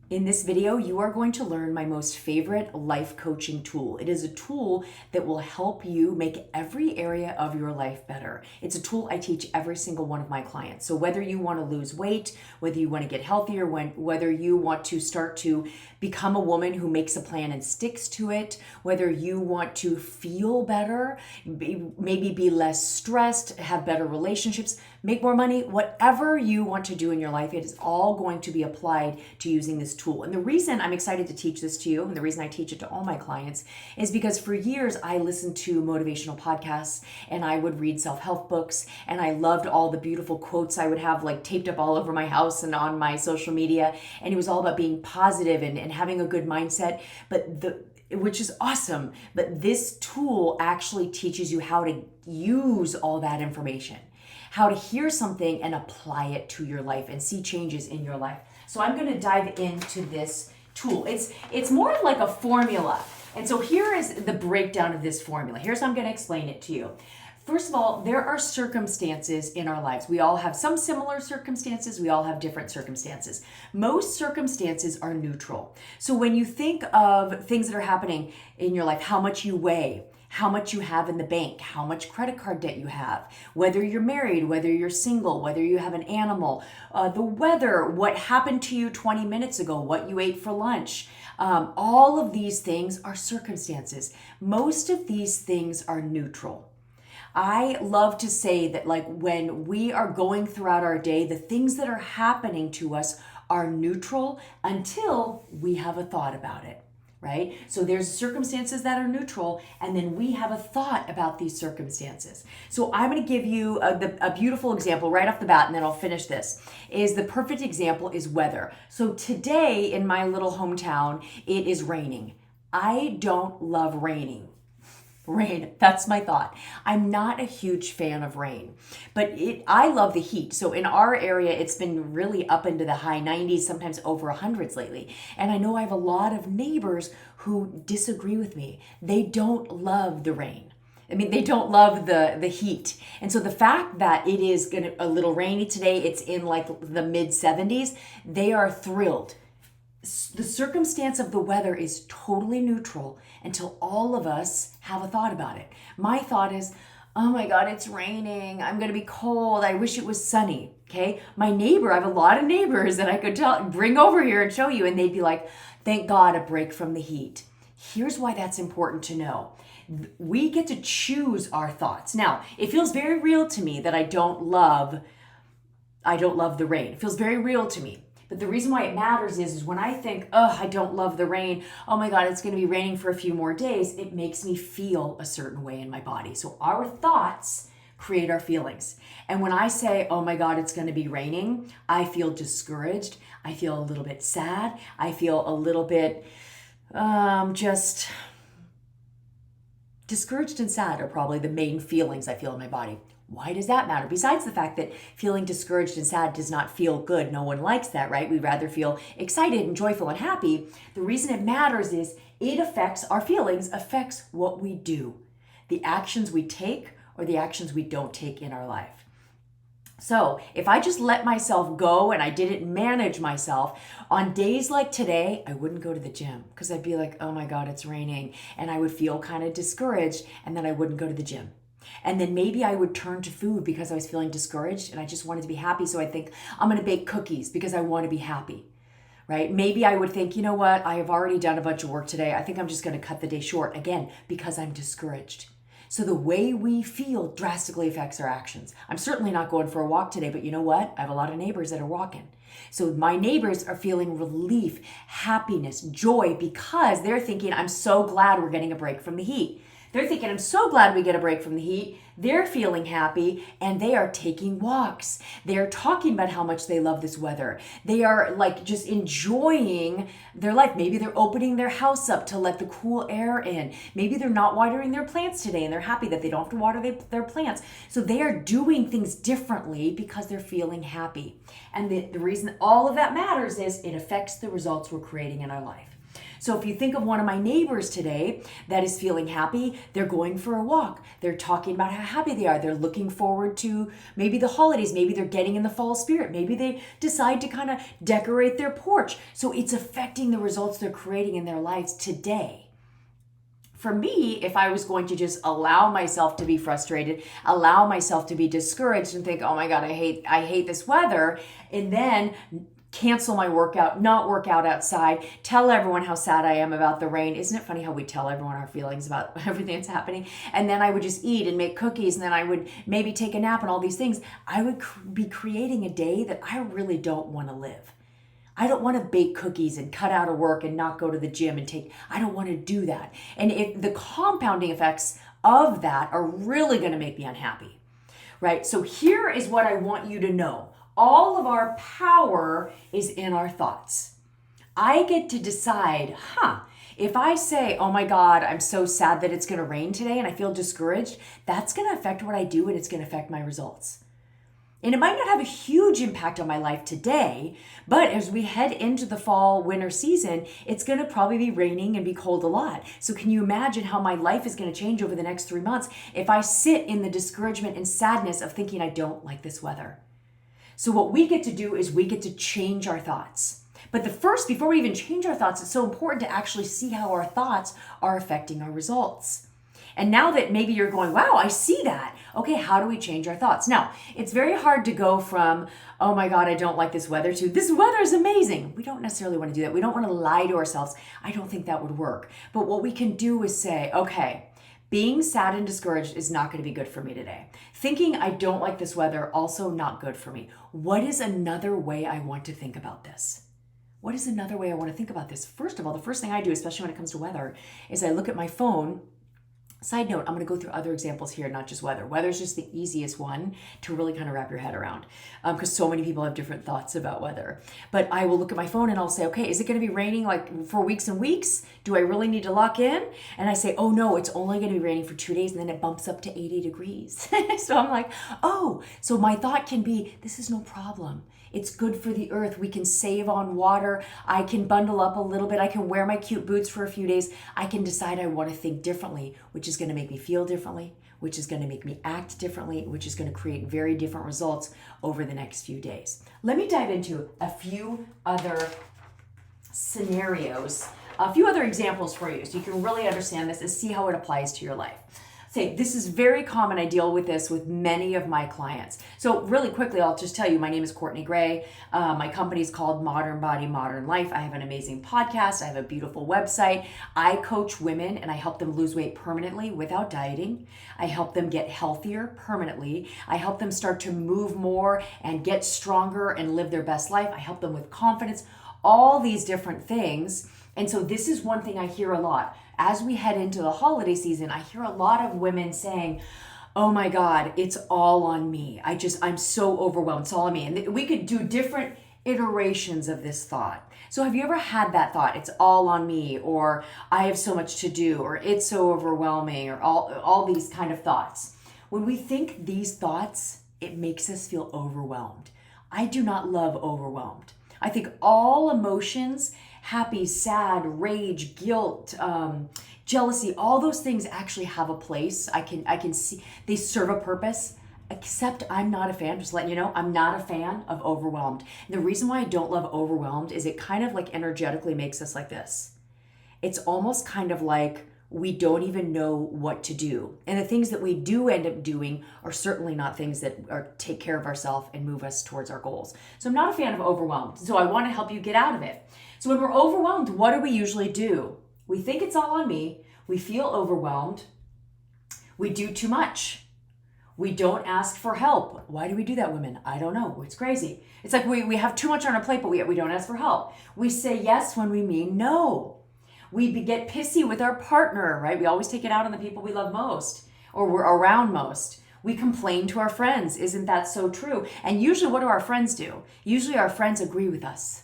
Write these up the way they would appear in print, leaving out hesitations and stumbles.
In this video, you are going to learn my most favorite life coaching tool. It is a tool that will help you make every area of your life better. It's a tool I teach every single one of my clients. So whether you want to lose weight, whether you want to get healthier, whether you want to start to become a woman who makes a plan and sticks to it, whether you want to feel better, maybe be less stressed, have better relationships, make more money, whatever you want to do in your life, it is all going to be applied to using this tool. And the reason I'm excited to teach this to you, and the reason I teach it to all my clients, is because for years I listened to motivational podcasts and I would read self-help books, and I loved all the beautiful quotes I would have like taped up all over my house and on my social media. And it was all about being positive and having a good mindset. Which is awesome, but this tool actually teaches you how to use all that information, how to hear something and apply it to your life and see changes in your life. So I'm going to dive into this tool. It's more like a formula. And so here is the breakdown of this formula. Here's how I'm going to explain it to you. First of all, there are circumstances in our lives. We all have some similar circumstances. We all have different circumstances. Most circumstances are neutral. So when you think of things that are happening in your life, how much you weigh, how much you have in the bank, how much credit card debt you have, whether you're married, whether you're single, whether you have an animal, the weather, what happened to you 20 minutes ago, what you ate for lunch. All of these things are circumstances. Most of these things are neutral. I love to say that like when we are going throughout our day, the things that are happening to us are neutral until we have a thought about it. Right? So there's circumstances that are neutral, and then we have a thought about these circumstances. So I'm going to give you a beautiful example right off the bat, and then I'll finish this. The perfect example is weather. So today in my little hometown, it is raining. I don't love rain, that's my thought. I'm not a huge fan of rain, but I love the heat. So in our area, it's been really up into the high 90s, sometimes over 100s lately. And I know I have a lot of neighbors who disagree with me. They don't love the rain. I mean, they don't love the heat. And so the fact that it is a little rainy today, it's in like the mid 70s, they are thrilled. The circumstance of the weather is totally neutral until all of us have a thought about it. My thought is, oh my God, it's raining. I'm going to be cold. I wish it was sunny. Okay. My neighbor, I have a lot of neighbors that I could bring over here and show you, and they'd be like, thank God, a break from the heat. Here's why that's important to know. We get to choose our thoughts. Now, it feels very real to me that I don't love the rain. It feels very real to me. But the reason why it matters is when I think, oh, I don't love the rain. Oh my God, it's going to be raining for a few more days. It makes me feel a certain way in my body. So our thoughts create our feelings. And when I say, oh my God, it's going to be raining, I feel discouraged. I feel a little bit sad. I feel a little bit just discouraged and sad are probably the main feelings I feel in my body. Why does that matter? Besides the fact that feeling discouraged and sad does not feel good. No one likes that, right? We'd rather feel excited and joyful and happy. The reason it matters is it affects our feelings, affects what we do, the actions we take or the actions we don't take in our life. So if I just let myself go and I didn't manage myself, on days like today, I wouldn't go to the gym because I'd be like, oh my God, it's raining. And I would feel kind of discouraged, and then I wouldn't go to the gym. And then maybe I would turn to food because I was feeling discouraged and I just wanted to be happy. So I think I'm going to bake cookies because I want to be happy, right? Maybe I would think, you know what? I have already done a bunch of work today. I think I'm just going to cut the day short again because I'm discouraged. So the way we feel drastically affects our actions. I'm certainly not going for a walk today, but you know what? I have a lot of neighbors that are walking. So my neighbors are feeling relief, happiness, joy because they're thinking, I'm so glad we're getting a break from the heat. They're thinking, I'm so glad we get a break from the heat. They're feeling happy and they are taking walks. They're talking about how much they love this weather. They are like just enjoying their life. Maybe they're opening their house up to let the cool air in. Maybe they're not watering their plants today and they're happy that they don't have to water their plants. So they are doing things differently because they're feeling happy. And the reason all of that matters is it affects the results we're creating in our life. So if you think of one of my neighbors today that is feeling happy, they're going for a walk. They're talking about how happy they are. They're looking forward to maybe the holidays. Maybe they're getting in the fall spirit. Maybe they decide to kind of decorate their porch. So it's affecting the results they're creating in their lives today. For me, if I was going to just allow myself to be frustrated, allow myself to be discouraged and think, oh my God, I hate this weather, and then cancel my workout, not work out outside, tell everyone how sad I am about the rain. Isn't it funny how we tell everyone our feelings about everything that's happening? And then I would just eat and make cookies, and then I would maybe take a nap and all these things. I would be creating a day that I really don't want to live. I don't want to bake cookies and cut out of work and not go to the gym and I don't want to do that. And if the compounding effects of that are really going to make me unhappy, right? So here is what I want you to know. All of our power is in our thoughts. I get to decide, if I say, oh my God, I'm so sad that it's going to rain today and I feel discouraged, that's going to affect what I do and it's going to affect my results. And it might not have a huge impact on my life today, but as we head into the fall, winter season, it's going to probably be raining and be cold a lot. So can you imagine how my life is going to change over the next 3 months if I sit in the discouragement and sadness of thinking I don't like this weather? So what we get to do is we get to change our thoughts. But before we even change our thoughts, it's so important to actually see how our thoughts are affecting our results. And now that maybe you're going, wow, I see that. Okay, how do we change our thoughts? Now, it's very hard to go from, oh my God, I don't like this weather, to this weather is amazing. We don't necessarily want to do that. We don't want to lie to ourselves. I don't think that would work. But what we can do is say, okay, being sad and discouraged is not going to be good for me today. Thinking I don't like this weather, also not good for me. What is another way I want to think about this? What is another way I want to think about this? First of all, the first thing I do, especially when it comes to weather, is I look at my phone. Side note, I'm going to go through other examples here, not just weather. Weather is just the easiest one to really kind of wrap your head around because so many people have different thoughts about weather. But I will look at my phone and I'll say, okay, is it going to be raining like for weeks and weeks? Do I really need to lock in? And I say, oh no, it's only going to be raining for 2 days and then it bumps up to 80 degrees. So I'm like, oh, so my thought can be, this is no problem. It's good for the earth. We can save on water. I can bundle up a little bit. I can wear my cute boots for a few days. I can decide I want to think differently, which is going to make me feel differently, which is going to make me act differently, which is going to create very different results over the next few days. Let me dive into a few other scenarios, a few other examples for you so you can really understand this and see how it applies to your life. This is very common. I deal with this with many of my clients. So really quickly, I'll just tell you, my name is Courtney Gray. My company is called Modern Body, Modern Life. I have an amazing podcast. I have a beautiful website. I coach women and I help them lose weight permanently without dieting. I help them get healthier permanently. I help them start to move more and get stronger and live their best life. I help them with confidence, all these different things. And so this is one thing I hear a lot. As we head into the holiday season, I hear a lot of women saying, oh my God, it's all on me. I'm so overwhelmed. It's all on me. And we could do different iterations of this thought. So have you ever had that thought? It's all on me, or I have so much to do, or it's so overwhelming, or all these kind of thoughts. When we think these thoughts, it makes us feel overwhelmed. I do not love overwhelmed. I think all emotions, happy, sad, rage, guilt, jealousy, all those things actually have a place. I can see they serve a purpose, except I'm not a fan, just letting you know, I'm not a fan of overwhelmed. And the reason why I don't love overwhelmed is it kind of like energetically makes us like this. It's almost kind of like we don't even know what to do. And the things that we do end up doing are certainly not things that take care of ourselves and move us towards our goals. So I'm not a fan of overwhelmed. So I want to help you get out of it. So when we're overwhelmed, what do we usually do? We think it's all on me. We feel overwhelmed. We do too much. We don't ask for help. Why do we do that, women? I don't know. It's crazy. It's like we have too much on our plate, but we don't ask for help. We say yes when we mean no. We get pissy with our partner, right? We always take it out on the people we love most or we're around most. We complain to our friends. Isn't that so true? And usually what do our friends do? Usually our friends agree with us.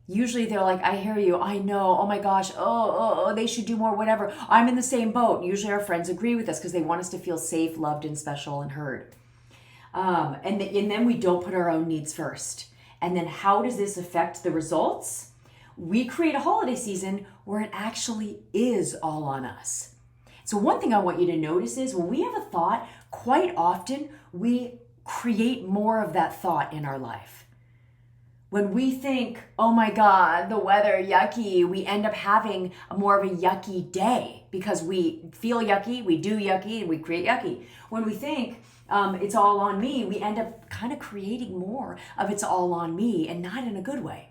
Usually they're like, I hear you. I know. Oh my gosh. Oh, they should do more, whatever. I'm in the same boat. Usually our friends agree with us because they want us to feel safe, loved, and special and heard. And then we don't put our own needs first. And then how does this affect the results? we create a holiday season where it actually is all on us. So one thing I want you to notice is when we have a thought, quite often we create more of that thought in our life. When we think, oh my God, the weather, yucky, we end up having more of a yucky day because we feel yucky, we do yucky, and we create yucky. When we think it's all on me, we end up kind of creating more of it's all on me and not in a good way.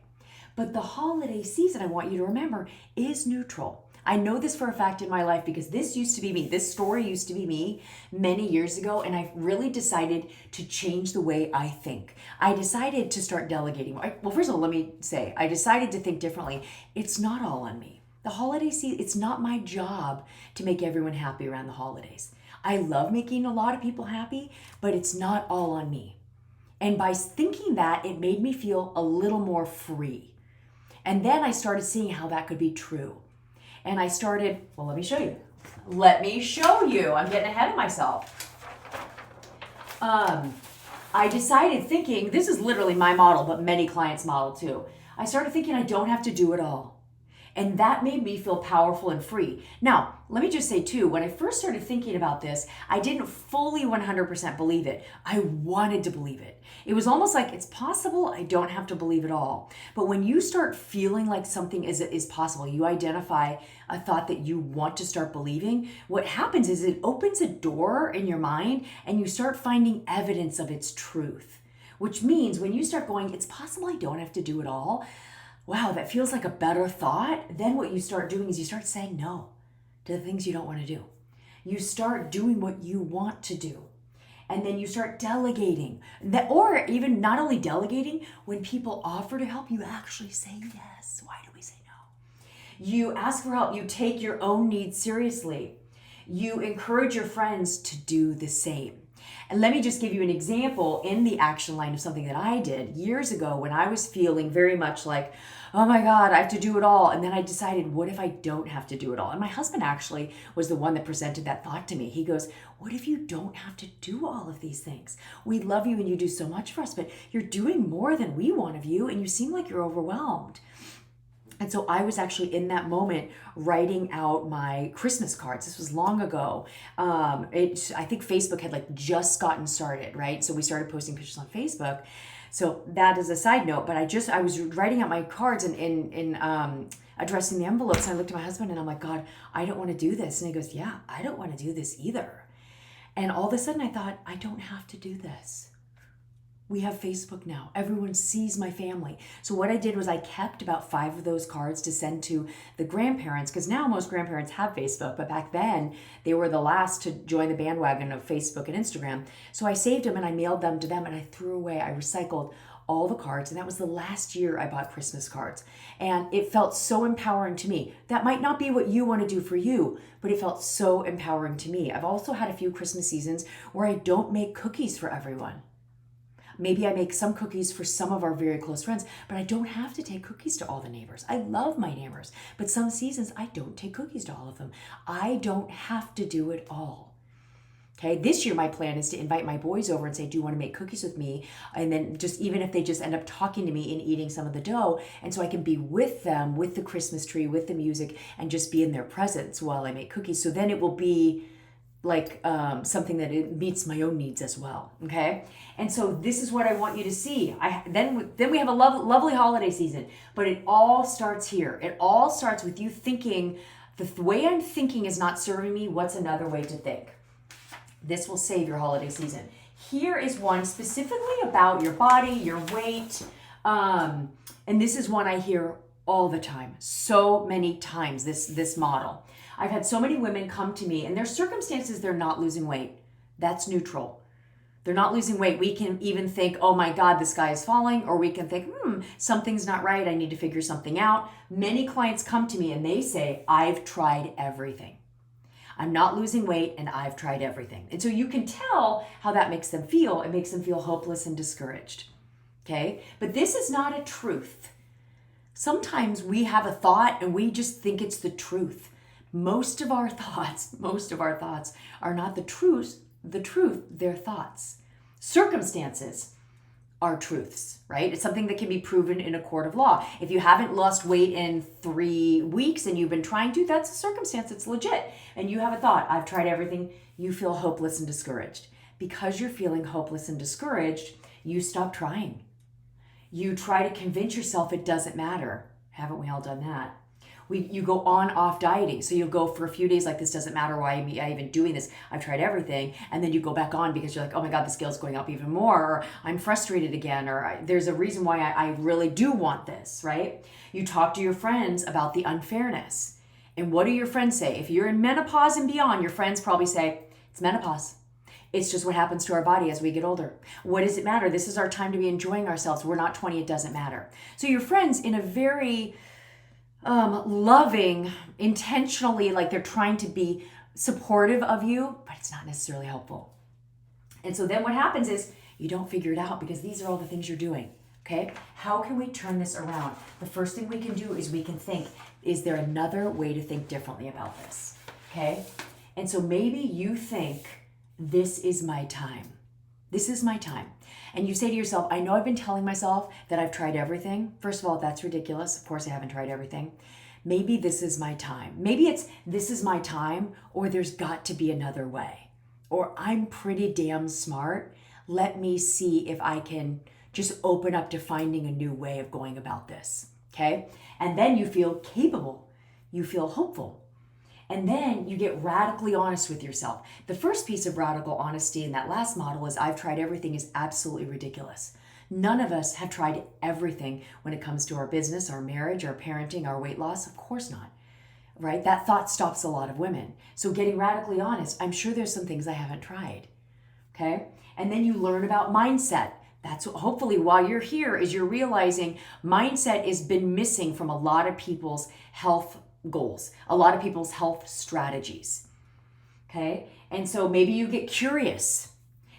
But the holiday season, I want you to remember, is neutral. I know this for a fact in my life because this used to be me. This story used to be me many years ago, and I've really decided to change the way I think. I decided to start delegating. Well, first of all, let me say, I decided to think differently. It's not all on me. The holiday season, it's not my job to make everyone happy around the holidays. I love making a lot of people happy, but it's not all on me. And by thinking that, it made me feel a little more free. And then I started seeing how that could be true. And I started, well, let me show you. Let me show you. I'm getting ahead of myself. I decided thinking, this is literally my model, but many clients' model too. I started thinking I don't have to do it all. And that made me feel powerful and free. Now, let me just say too, when I first started thinking about this, I didn't fully 100% believe it. I wanted to believe it. It was almost like it's possible, I don't have to believe it all. But when you start feeling like something is possible, you identify a thought that you want to start believing, what happens is it opens a door in your mind and you start finding evidence of its truth. Which means when you start going, it's possible I don't have to do it all, wow, that feels like a better thought. Then what you start doing is you start saying no to the things you don't want to do. You start doing what you want to do. And then you start delegating. Or even not only delegating, when people offer to help, you actually say yes. Why do we say no? You ask for help. You take your own needs seriously. You encourage your friends to do the same. And let me just give you an example in the action line of something that I did years ago when I was feeling very much like, oh my God, I have to do it all. And then I decided, what if I don't have to do it all? And my husband actually was the one that presented that thought to me. He goes, what if you don't have to do all of these things? We love you and you do so much for us, but you're doing more than we want of you and you seem like you're overwhelmed. And so I was actually in that moment writing out my Christmas cards. This was long ago. I think Facebook had like just gotten started, right? So we started posting pictures on Facebook. So that is a side note, but I was writing out my cards and addressing the envelopes. And I looked at my husband and I'm like, God, I don't want to do this. And he goes, yeah, I don't want to do this either. And all of a sudden I thought, I don't have to do this. We have Facebook now. Everyone sees my family. So what I did was I kept about 5 of those cards to send to the grandparents, because now most grandparents have Facebook, but back then they were the last to join the bandwagon of Facebook and Instagram. So I saved them and I mailed them to them and I threw away. I recycled all the cards, and that was the last year I bought Christmas cards. And it felt so empowering to me. That might not be what you want to do for you, but it felt so empowering to me. I've also had a few Christmas seasons where I don't make cookies for everyone. Maybe I make some cookies for some of our very close friends, but I don't have to take cookies to all the neighbors. I love my neighbors, but some seasons I don't take cookies to all of them. I don't have to do it all. Okay, this year my plan is to invite my boys over and say, do you want to make cookies with me? And then just even if they just end up talking to me and eating some of the dough, and so I can be with them, with the Christmas tree, with the music, and just be in their presence while I make cookies. So then it will be like something that it meets my own needs as well, okay? And so this is what I want you to see. Then we have a lovely holiday season, but it all starts here. It all starts with you thinking, the way I'm thinking is not serving me, what's another way to think? This will save your holiday season. Here is one specifically about your body, your weight, and this is one I hear all the time, so many times, this model. I've had so many women come to me and their circumstances, they're not losing weight. That's neutral. They're not losing weight. We can even think, oh my God, the sky is falling, or we can think, something's not right. I need to figure something out. Many clients come to me and they say, I've tried everything. I'm not losing weight and I've tried everything. And so you can tell how that makes them feel. It makes them feel hopeless and discouraged. Okay? But this is not a truth. Sometimes we have a thought and we just think it's the truth. Most of our thoughts are not the truth, they're thoughts. Circumstances are truths, right? It's something that can be proven in a court of law. If you haven't lost weight in 3 weeks and you've been trying to, that's a circumstance. It's legit. And you have a thought, I've tried everything. You feel hopeless and discouraged. Because you're feeling hopeless and discouraged, you stop trying. You try to convince yourself it doesn't matter. Haven't we all done that? You go on off dieting. So you'll go for a few days like, this doesn't matter, why am I even doing this? I've tried everything. And then you go back on because you're like, oh my God, the scale's going up even more, or I'm frustrated again, or there's a reason why I really do want this, right? You talk to your friends about the unfairness. And what do your friends say? If you're in menopause and beyond, your friends probably say, it's menopause. It's just what happens to our body as we get older. What does it matter? This is our time to be enjoying ourselves. We're not 20, it doesn't matter. So your friends, in a very loving, intentionally, like they're trying to be supportive of you, but it's not necessarily helpful. And so then what happens is you don't figure it out because these are all the things you're doing. Okay? How can we turn this around? The first thing we can do is we can think, is there another way to think differently about this? Okay? And so maybe you think, this is my time. This is my time. And you say to yourself, I know I've been telling myself that I've tried everything. First of all, that's ridiculous. Of course, I haven't tried everything. Maybe this is my time. Maybe it's this is my time, or there's got to be another way. Or I'm pretty damn smart. Let me see if I can just open up to finding a new way of going about this. Okay? And then you feel capable. You feel hopeful. And then you get radically honest with yourself. The first piece of radical honesty in that last model is I've tried everything is absolutely ridiculous. None of us have tried everything when it comes to our business, our marriage, our parenting, our weight loss. Of course not, right? That thought stops a lot of women. So getting radically honest, I'm sure there's some things I haven't tried, okay? And then you learn about mindset. That's what, hopefully while you're here is you're realizing mindset has been missing from a lot of people's health goals, a lot of people's health strategies. Okay? And so maybe you get curious.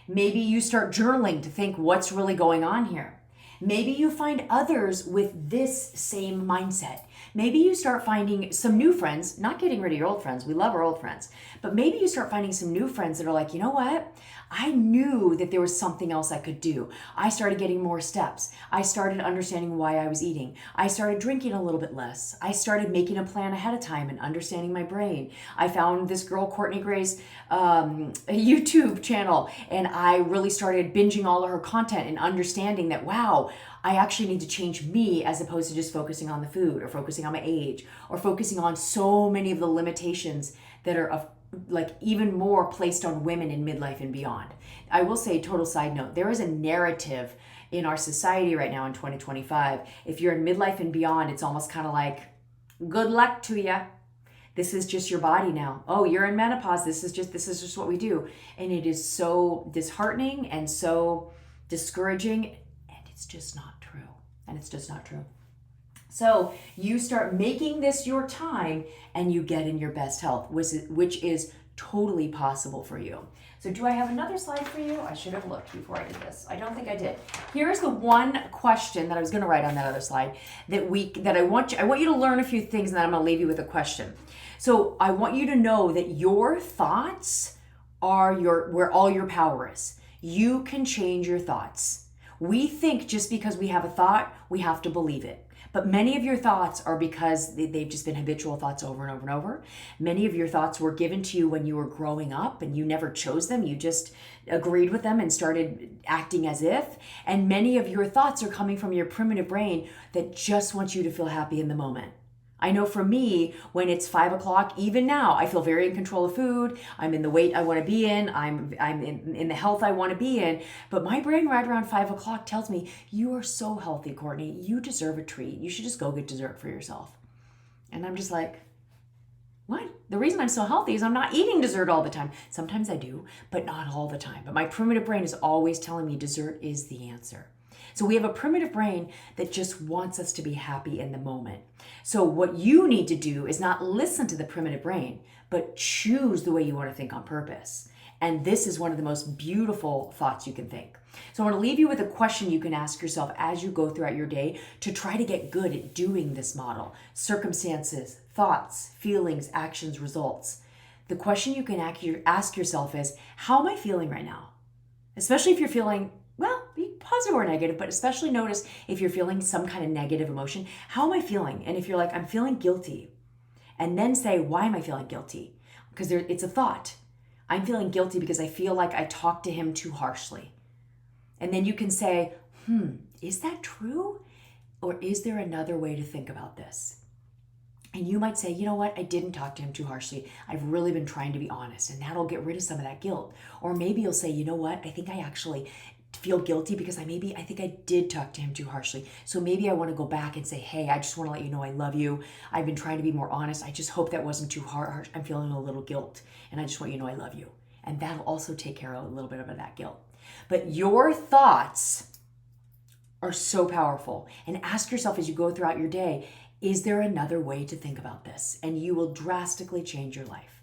Maybe you start journaling to think what's really going on here. Maybe you find others with this same mindset. Maybe you start finding some new friends, not getting rid of your old friends. We love our old friends. But maybe you start finding some new friends that are like, you know what? I knew that there was something else I could do. I started getting more steps. I started understanding why I was eating. I started drinking a little bit less. I started making a plan ahead of time and understanding my brain. I found this girl, Courtney Gray's YouTube channel, and I really started binging all of her content and understanding that, wow, I actually need to change me as opposed to just focusing on the food or focusing on my age or focusing on so many of the limitations that are of like even more placed on women in midlife and beyond. I will say, total side note, there is a narrative in our society right now in 2025. If you're in midlife and beyond, it's almost kind of like, good luck to you. This is just your body now. Oh, you're in menopause. This is just what we do. And it is so disheartening and so discouraging. And it's just not true. And it's just not true. So you start making this your time and you get in your best health, which is totally possible for you. So do I have another slide for you? I should have looked before I did this. I don't think I did. Here's the one question that I was going to write on that other slide that I want you to learn a few things, and then I'm going to leave you with a question. So I want you to know that your thoughts are where all your power is. You can change your thoughts. We think just because we have a thought, we have to believe it. But many of your thoughts are because they've just been habitual thoughts over and over and over. Many of your thoughts were given to you when you were growing up and you never chose them. You just agreed with them and started acting as if. And many of your thoughts are coming from your primitive brain that just wants you to feel happy in the moment. I know for me, when it's 5 o'clock, even now, I feel very in control of food. I'm in the weight I want to be in. I'm in the health I want to be in. But my brain right around 5 o'clock tells me, you are so healthy, Courtney. You deserve a treat. You should just go get dessert for yourself. And I'm just like, what? The reason I'm so healthy is I'm not eating dessert all the time. Sometimes I do, but not all the time. But my primitive brain is always telling me dessert is the answer. So we have a primitive brain that just wants us to be happy in the moment. So what you need to do is not listen to the primitive brain, but choose the way you want to think on purpose. And this is one of the most beautiful thoughts you can think. So I want to leave you with a question you can ask yourself as you go throughout your day to try to get good at doing this model. Circumstances, thoughts, feelings, actions, results. The question you can ask yourself is, how am I feeling right now? Especially if you're feeling, well, positive or negative, but especially notice if you're feeling some kind of negative emotion. How am I feeling? And if you're like, I'm feeling guilty, and then say, why am I feeling guilty? Because it's a thought. I'm feeling guilty because I feel like I talked to him too harshly. And then you can say, is that true? Or is there another way to think about this? And you might say, you know what? I didn't talk to him too harshly. I've really been trying to be honest, and that'll get rid of some of that guilt. Or maybe you'll say, you know what? I think I actually feel guilty because I think I did talk to him too harshly. So maybe I want to go back and say, hey, I just want to let you know I love you. I've been trying to be more honest. I just hope that wasn't too harsh. I'm feeling a little guilt, and I just want you to know I love you. And that'll also take care of a little bit of that guilt. But your thoughts are so powerful. And ask yourself as you go throughout your day, is there another way to think about this? And you will drastically change your life.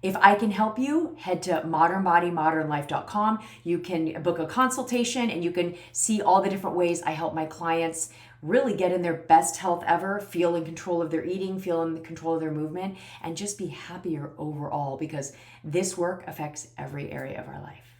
If I can help you, head to modernbodymodernlife.com. You can book a consultation and you can see all the different ways I help my clients really get in their best health ever, feel in control of their eating, feel in control of their movement, and just be happier overall, because this work affects every area of our life.